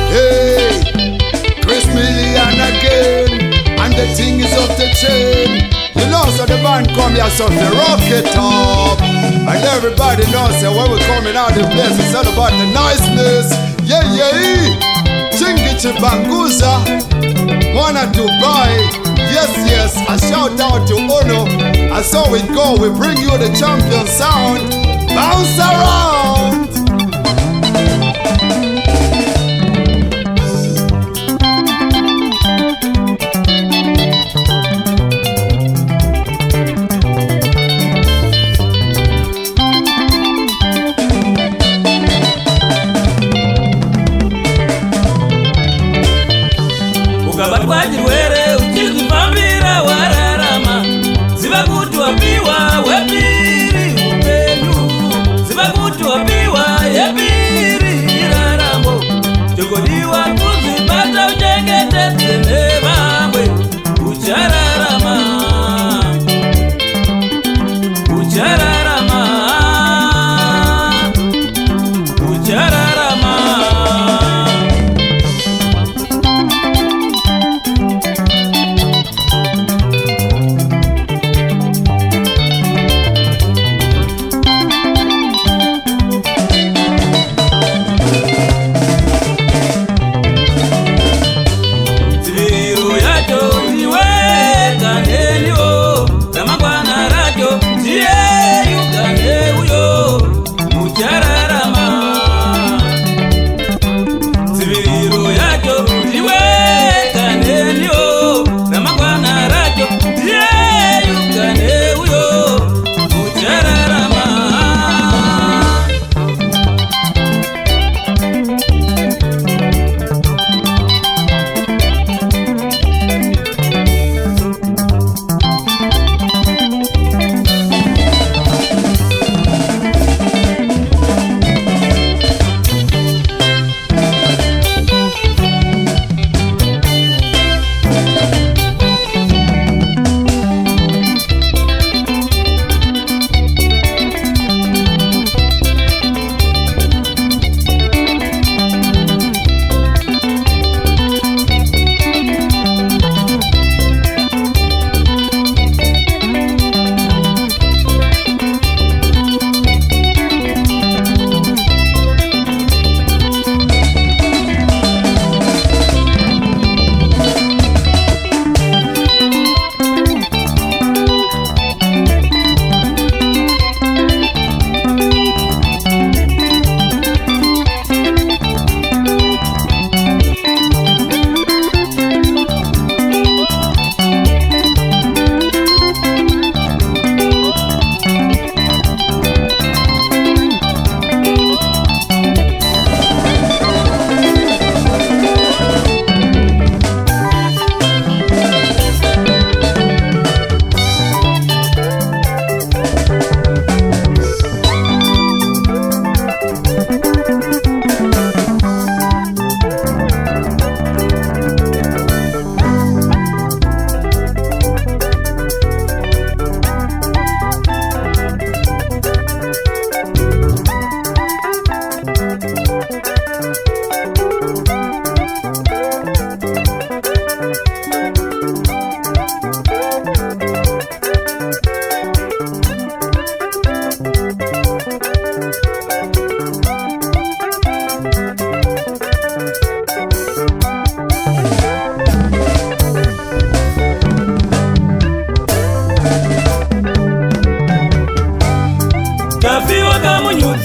Hey, Chris Million again, and the thing is off the chain. You know, so the band come here, so to rock it up. And everybody knows that when we coming out the place, it's all about the niceness. Yeah, yeah. Chingichi Banguza, Mwana Dubai. Yes, yes. A shout out to Ono. And so we go, we bring you the champion sound. Bounce around. Wajirwere uchizipambira wararama, ziva kuti wapiwa wepiri upenyu, ziva kuti wapiwa yepiri iraramo, chokodiwa kuzibata uchengetedze nevamwe, uchararama, uchararama, uchararama.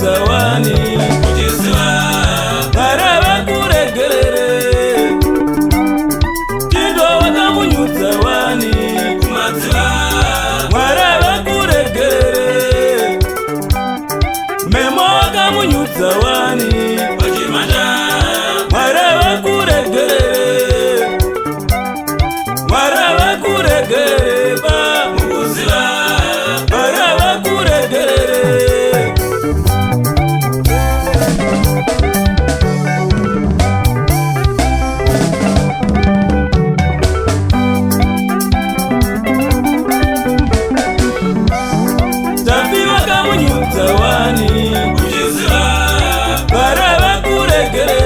Zawani kujiziwa Karaba kuregerere Tindo wakamunyu zawani Kumatiwa Maraba kuregerere Memo wakamunyu zawani Wajimanda Maraba kuregerere Maraba kuregerere Ba mukuziwa Maraba kuregerere Zawani kujiziwa Baraba kuregere